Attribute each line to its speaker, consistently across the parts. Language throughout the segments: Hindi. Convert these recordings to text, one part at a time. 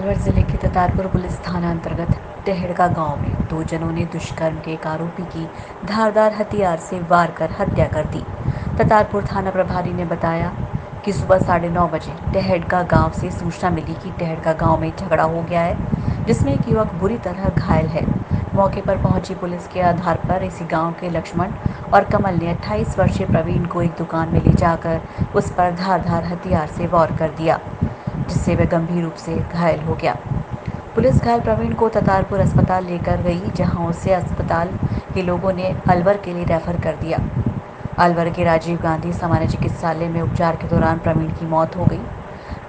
Speaker 1: अलवर जिले के ततारपुर पुलिस थाना अंतर्गत टेहड़का गांव में दो जनों ने दुष्कर्म के एक आरोपी की धारदार हथियार से वार कर हत्या कर दी। ततारपुर थाना प्रभारी ने बताया कि सुबह 9:30 बजे टेहड़का गांव से सूचना मिली कि टेहड़का गांव में झगड़ा हो गया है, जिसमें एक युवक बुरी तरह घायल है। मौके पर पहुंची पुलिस के आधार पर इसी गांव के लक्ष्मण और कमल ने 28 वर्षीय प्रवीण को एक दुकान में ले जाकर उस पर धारदार हथियार से वार कर दिया, जिससे वह गंभीर रूप से घायल हो गया। पुलिस घायल प्रवीण को ततारपुर अस्पताल लेकर गई, जहां उसे अस्पताल के लोगों ने अलवर के लिए रेफर कर दिया। अलवर के राजीव गांधी सामान्य चिकित्सालय में उपचार के दौरान प्रवीण की मौत हो गई।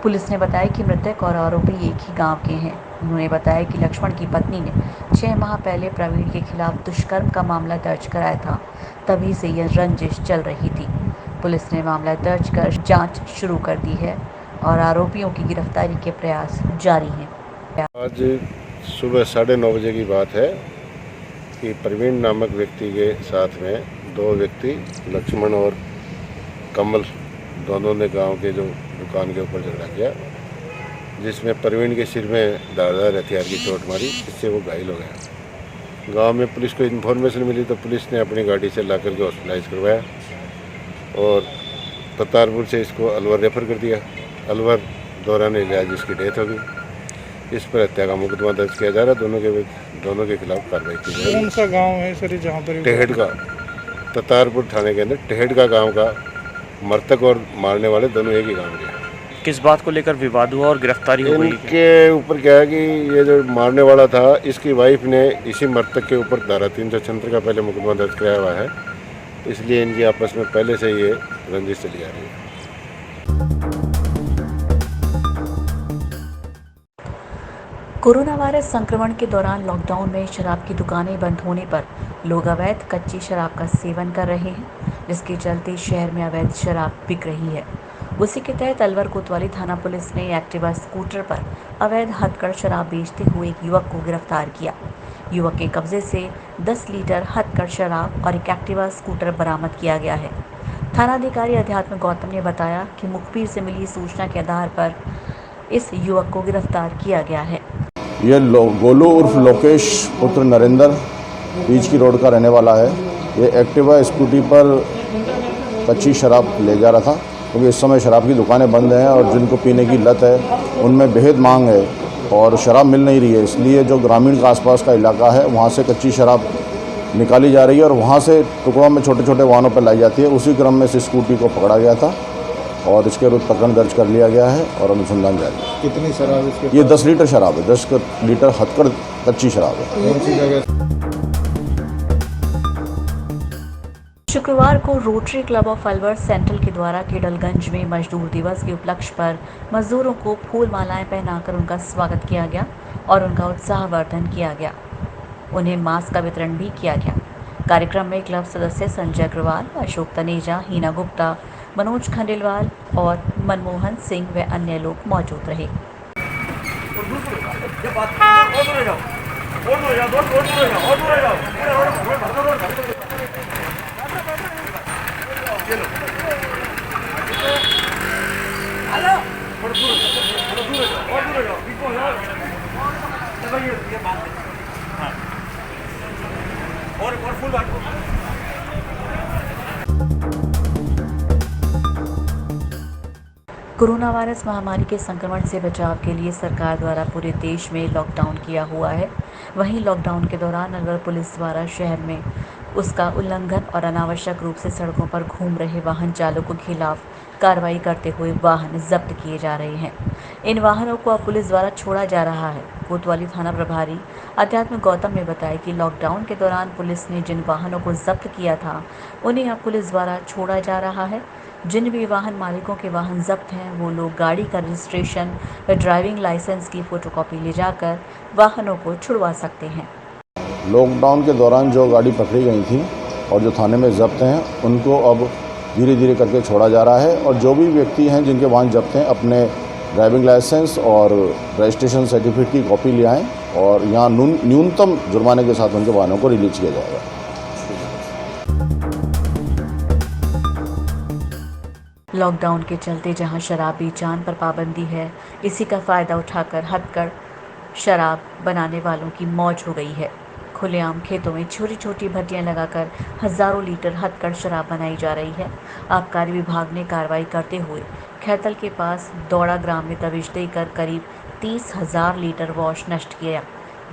Speaker 1: पुलिस ने बताया कि मृतक और आरोपी एक ही गांव के हैं। उन्होंने बताया कि लक्ष्मण की पत्नी ने 6 माह पहले प्रवीण के खिलाफ दुष्कर्म का मामला दर्ज कराया था, तभी से यह रंजिश चल रही थी। पुलिस ने मामला दर्ज कर जांच शुरू कर दी है और आरोपियों की गिरफ्तारी के प्रयास जारी हैं।
Speaker 2: आज सुबह 9:30 बजे की बात है कि प्रवीण नामक व्यक्ति के साथ में दो व्यक्ति लक्ष्मण और कमल दोनों ने गांव के जो दुकान के ऊपर झगड़ा किया, जिसमें प्रवीण के सिर में धारदार हथियार की चोट मारी, जिससे वो घायल हो गया। गांव में पुलिस को इन्फॉर्मेशन मिली तो पुलिस ने अपनी गाड़ी से ला करके हॉस्पिटलाइज करवाया और ततारपुर से इसको अलवर रेफर कर दिया। अलवर दौरान इलाज इसकी डेथ हो गई। इस पर हत्या का मुकदमा दर्ज किया जा रहा है। दोनों के खिलाफ कार्रवाई की जाएगी।
Speaker 3: कौन सा गांव है सर जहाँ पर
Speaker 2: टेहड़का, ततारपुर थाने के अंदर टेहड़का गांव का मृतक और मारने वाले दोनों एक ही गांव के हैं।
Speaker 4: किस बात को लेकर विवाद हुआ और गिरफ्तारी हो गई?
Speaker 2: इनके ऊपर क्या है कि ये जो मारने वाला था, इसकी वाइफ ने इसी मृतक के ऊपर धारा 376 का पहले मुकदमा दर्ज कराया हुआ है, इसलिए इनकी आपस में पहले से ये रंजिश चली आ रही है।
Speaker 1: कोरोना वायरस संक्रमण के दौरान लॉकडाउन में शराब की दुकानें बंद होने पर लोग अवैध कच्ची शराब का सेवन कर रहे हैं, जिसके चलते शहर में अवैध शराब बिक रही है। उसी के तहत अलवर कोतवाली थाना पुलिस ने एक्टिवा स्कूटर पर अवैध हथकढ़ शराब बेचते हुए एक युवक को गिरफ्तार किया। युवक के कब्जे से 10 लीटर हथकढ़ शराब और एक एक्टिवा स्कूटर बरामद किया गया है। थानाधिकारी अध्यात्म गौतम ने बताया कि मुखबिर से मिली सूचना के आधार पर इस युवक को गिरफ्तार किया गया है।
Speaker 5: ये गोलू उर्फ लोकेश पुत्र नरेंद्र बीच की रोड का रहने वाला है। ये एक्टिवा स्कूटी पर कच्ची शराब ले जा रहा था, क्योंकि इस समय शराब की दुकानें बंद हैं और जिनको पीने की लत है उनमें बेहद मांग है और शराब मिल नहीं रही है। इसलिए जो ग्रामीण का आसपास का इलाका है वहाँ से कच्ची शराब निकाली जा रही है और वहाँ से टुकड़ों में छोटे छोटे वाहनों पर लाई जाती है। उसी क्रम में इस स्कूटी को पकड़ा गया था और इसके विरुद्ध प्रकरण दर्ज कर लिया गया है और अनुसंधान जारी है।
Speaker 3: कितनी शराब इसके?
Speaker 5: ये 10 लीटर शराब है, 10 लीटर हथकढ़ कच्ची शराब है।
Speaker 3: कौन सी जगह?
Speaker 1: शुक्रवार को rotary club of Alwar central के द्वारा केडलगंज में मजदूर दिवस के उपलक्ष्य पर मजदूरों को फूल मालाएं पहनाकर उनका स्वागत किया गया और उनका उत्साहवर्धन किया गया। उन्हें मास्क का वितरण भी किया गया। कार्यक्रम में क्लब सदस्य संजय अग्रवाल, अशोक तनेजा, हीना गुप्ता, मनोज खंडेलवाल और मनमोहन सिंह व अन्य लोग मौजूद रहे। कोरोना वायरस महामारी के संक्रमण से बचाव के लिए सरकार द्वारा पूरे देश में लॉकडाउन किया हुआ है। वहीं लॉकडाउन के दौरान अलवर पुलिस द्वारा शहर में उसका उल्लंघन और अनावश्यक रूप से सड़कों पर घूम रहे वाहन चालकों के खिलाफ कार्रवाई करते हुए वाहन जब्त किए जा रहे हैं। इन वाहनों को अब पुलिस द्वारा छोड़ा जा रहा है। कोतवाली थाना प्रभारी अध्यात्म गौतम ने बताया कि लॉकडाउन के दौरान पुलिस ने जिन वाहनों को जब्त किया था उन्हें अब पुलिस द्वारा छोड़ा जा रहा है। जिन भी वाहन मालिकों के वाहन जब्त हैं वो लोग गाड़ी का रजिस्ट्रेशन व ड्राइविंग लाइसेंस की फोटोकॉपी ले जाकर वाहनों को छुड़वा सकते हैं।
Speaker 5: लॉकडाउन के दौरान जो गाड़ी पकड़ी गई थी और जो थाने में जब्त हैं उनको अब धीरे धीरे करके छोड़ा जा रहा है और जो भी व्यक्ति हैं जिनके वाहन जब्त हैं अपने ड्राइविंग लाइसेंस और रजिस्ट्रेशन सर्टिफिकेट की कॉपी ले आएँ और यहाँ न्यूनतम जुर्माने के साथ उनके वाहनों को रिलीज किया जाएगा।
Speaker 1: लॉकडाउन के चलते जहां शराबी जान पर पाबंदी है, इसी का फ़ायदा उठाकर हथकढ़ शराब बनाने वालों की मौज हो गई है। खुलेआम खेतों में छोटी छोटी भट्टियां लगाकर हजारों लीटर हथकढ़ शराब बनाई जा रही है। आबकारी विभाग ने कार्रवाई करते हुए खैतल के पास दौड़ा ग्राम में दबिश देकर करीब 30,000 लीटर वॉश नष्ट किया।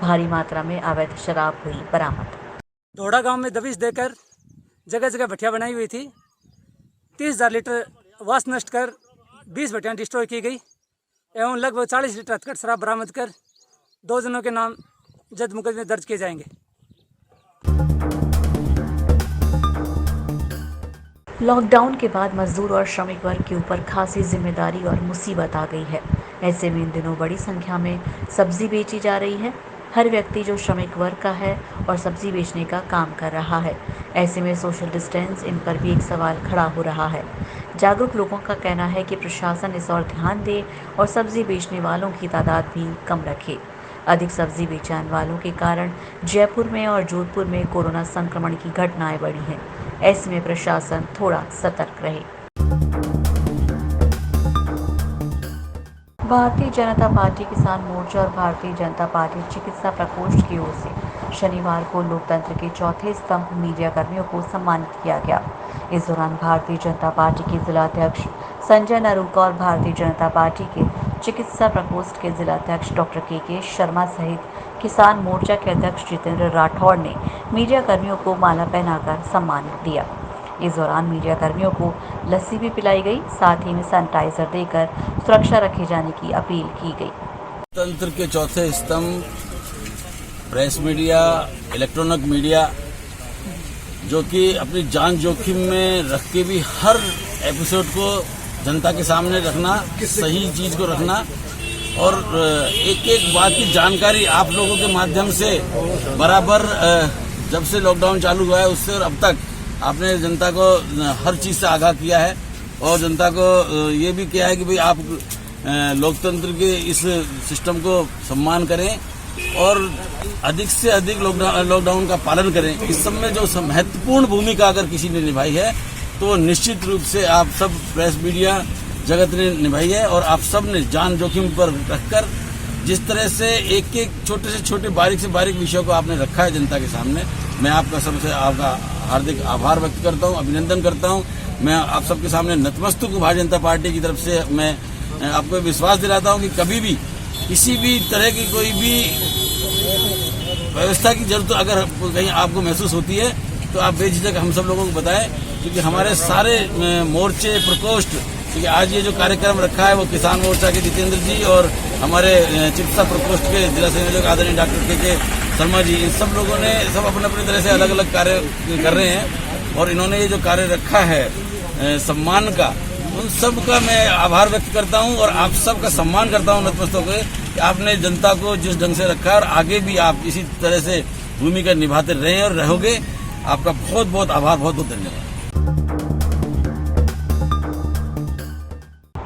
Speaker 1: भारी मात्रा में अवैध शराब हुई बरामद।
Speaker 6: दौड़ा गांव में दबिश देकर जगह जगह भट्टियां बनाई हुई थी। 30,000 लीटर वास नष्ट कर 20 भट्टियां डिस्ट्रॉय की गई एवं लगभग 40 लीटर हथकढ़ शराब बरामद कर 2 जनों के नाम जद मुकदमे दर्ज किए जाएंगे।
Speaker 1: लॉकडाउन के बाद मजदूर और श्रमिक वर्ग के ऊपर खासी जिम्मेदारी और मुसीबत आ गई है। ऐसे में इन दिनों बड़ी संख्या में सब्जी बेची जा रही है। हर व्यक्ति जो श्रमिक वर्ग का है और सब्जी बेचने का काम कर रहा है, ऐसे में सोशल डिस्टेंस इन पर भी एक सवाल खड़ा हो रहा है। जागरूक लोगों का कहना है कि प्रशासन इस और ध्यान दे और सब्जी बेचने वालों की तादाद भी कम रखे। अधिक सब्जी बेचने वालों के कारण जयपुर में और जोधपुर में कोरोना संक्रमण की घटनाएं बढ़ी हैं। ऐसे में प्रशासन थोड़ा सतर्क रहे। भारतीय जनता पार्टी किसान मोर्चा और भारतीय जनता पार्टी चिकित्सा प्रकोष्ठ की ओर से शनिवार को लोकतंत्र के चौथे स्तंभ मीडिया कर्मियों को सम्मानित किया गया। इस दौरान भारतीय जनता पार्टी के जिलाध्यक्ष संजय नरूका और भारतीय जनता पार्टी के चिकित्सा प्रकोष्ठ के जिलाध्यक्ष डॉक्टर के शर्मा सहित किसान मोर्चा के अध्यक्ष जितेंद्र राठौड़ ने मीडिया कर्मियों को माला पहनाकर सम्मानित दिया। इस दौरान मीडिया कर्मियों को लस्सी भी पिलाई गई, साथ ही में सैनिटाइजर देकर सुरक्षा रखे जाने की अपील की गई।
Speaker 7: तंत्र के चौथे स्तंभ प्रेस मीडिया, इलेक्ट्रॉनिक मीडिया, जो कि अपनी जान जोखिम में रख के भी हर एपिसोड को जनता के सामने रखना, सही चीज को रखना और एक एक बात की जानकारी आप लोगों के माध्यम से बराबर जब से लॉकडाउन चालू हुआ है उससे और अब तक आपने जनता को हर चीज से आगाह किया है और जनता को ये भी किया है कि भाई आप लोकतंत्र के इस सिस्टम को सम्मान करें और अधिक से अधिक लॉकडाउन का पालन करें। इस सब में जो महत्वपूर्ण भूमिका अगर किसी ने निभाई है तो निश्चित रूप से आप सब प्रेस मीडिया जगत ने निभाई है और आप सब ने जान जोखिम पर रखकर जिस तरह से एक एक छोटे से छोटे बारीक से बारीक विषयों को आपने रखा है जनता के सामने, मैं आपका सबसे आपका हार्दिक आभार व्यक्त करता हूं, अभिनंदन करता हूं। मैं आप सबके सामने नतमस्तक हूं। भारतीय जनता पार्टी की तरफ से मैं आपको विश्वास दिलाता हूं कि कभी भी किसी भी तरह की कोई भी व्यवस्था की जरूरत अगर कहीं आपको महसूस होती है तो आप बेझिझक हम सब लोगों को बताएं, क्योंकि हमारे सारे मोर्चे प्रकोष्ठ, क्योंकि आज ये जो कार्यक्रम रखा है वो किसान मोर्चा के जितेंद्र जी और हमारे चिकित्सा प्रकोष्ठ के जिला संयोजक आदरणीय डॉक्टर के शर्मा जी, इन सब लोगों ने सब अपने अपनी तरह से अलग अलग कार्य कर रहे हैं और इन्होंने ये जो कार्य रखा है सम्मान का, उन सब का मैं आभार व्यक्त करता हूं और आप सब का सम्मान करता हूं नतमस्तक होकर कि आपने जनता को जिस ढंग से रखा है और आगे भी आप इसी तरह से भूमिका निभाते रहे और रहोगे। आपका बहुत बहुत आभार, बहुत बहुत धन्यवाद।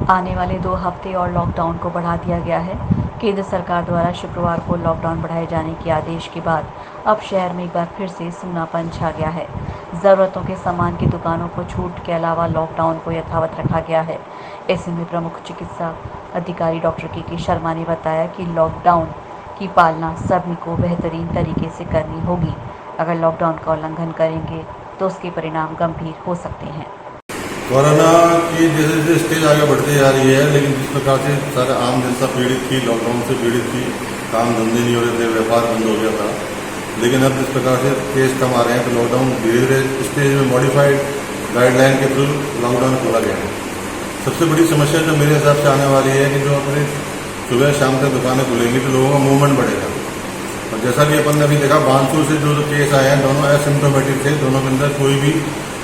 Speaker 1: आने वाले 2 हफ्ते और लॉकडाउन को बढ़ा दिया गया है। केंद्र सरकार द्वारा शुक्रवार को लॉकडाउन बढ़ाए जाने के आदेश के बाद अब शहर में एक बार फिर से सूनापन छा गया है। ज़रूरतों के सामान की दुकानों को छूट के अलावा लॉकडाउन को यथावत रखा गया है। ऐसे में प्रमुख चिकित्सा अधिकारी डॉक्टर के शर्मा ने बताया कि लॉकडाउन की पालना सभी को बेहतरीन तरीके से करनी होगी। अगर लॉकडाउन का उल्लंघन करेंगे तो उसके परिणाम गंभीर हो सकते हैं।
Speaker 8: कोरोना की जैसे जैसे स्टेज आगे बढ़ती जा रही है, लेकिन जिस प्रकार से सारे आम जनता पीड़ित थी, लॉकडाउन से पीड़ित थी, काम धंधे नहीं हो रहे थे, व्यापार बंद हो गया था, लेकिन अब जिस प्रकार से केस कम आ रहे हैं तो लॉकडाउन धीरे धीरे स्टेज में मॉडिफाइड गाइडलाइन के थ्रू लॉकडाउन खोला गया है। सबसे बड़ी समस्या जो मेरे हिसाब से आने वाली है कि जो अपने सुबह शाम तक दुकानें खुलेंगी तो लोगों का मूवमेंट बढ़ेगा। और जैसा कि अपन ने अभी देखा, बानसूर से जो केस आए हैं दोनों एसिम्टोमेटिक थे, दोनों के अंदर कोई भी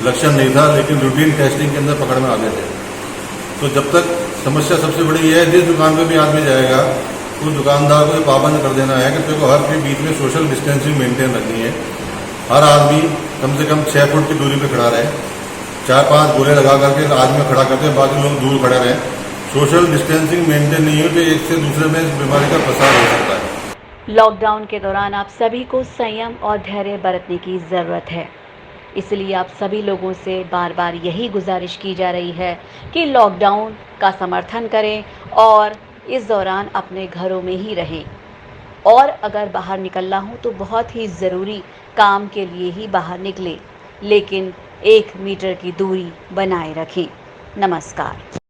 Speaker 8: लक्षण नहीं था, लेकिन रूटीन टेस्टिंग के अंदर पकड़ में आ गए थे। तो जब तक समस्या सबसे बड़ी है, जिस दुकान पे भी आदमी जाएगा उस दुकानदार को पाबंद कर देना है कि तेरे को हर के बीच में सोशल डिस्टेंसिंग मेंटेन रखनी है। हर आदमी कम से कम 6 फुट की दूरी पे खड़ा रहे, 4-5 गोले लगा करके आदमी खड़ा करके बाकी लोग दूर खड़े रहें। सोशल डिस्टेंसिंग मेंटेन नहीं हो तो एक से दूसरे में इस बीमारी का प्रसार हो सकता है।
Speaker 1: लॉकडाउन के दौरान आप सभी को संयम और धैर्य बरतने की ज़रूरत है। इसलिए आप सभी लोगों से बार बार यही गुजारिश की जा रही है कि लॉकडाउन का समर्थन करें और इस दौरान अपने घरों में ही रहें। और अगर बाहर निकलना हो तो बहुत ही ज़रूरी काम के लिए ही बाहर निकलें, लेकिन 1 मीटर की दूरी बनाए रखें। नमस्कार।